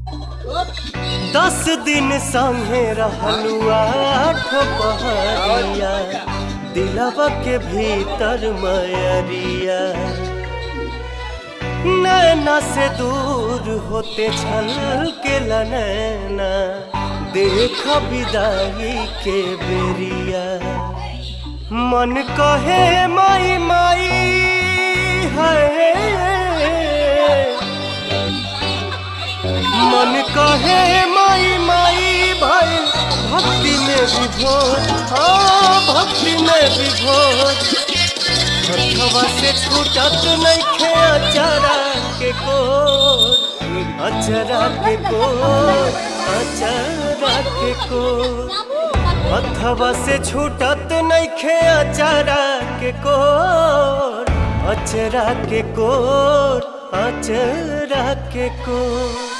10 दिन संगे रहलू आठ पहरिया, दिलवा के भीतर मयरिया। नैना से दूर होते छल के नैना, देख विदाई के बेरिया। मन कहे माई माई है, मन कहे माई माई भाई भक्ति में विभोर। हाँ भक्ति में विभोर। हथवा से छूटत नइखे अचरा के कोर, अचरा के कोर, अचरा के कोर। हथवा से छूटत नइखे अचरा के कोर, अचरा के कोर, अचरा के कोर।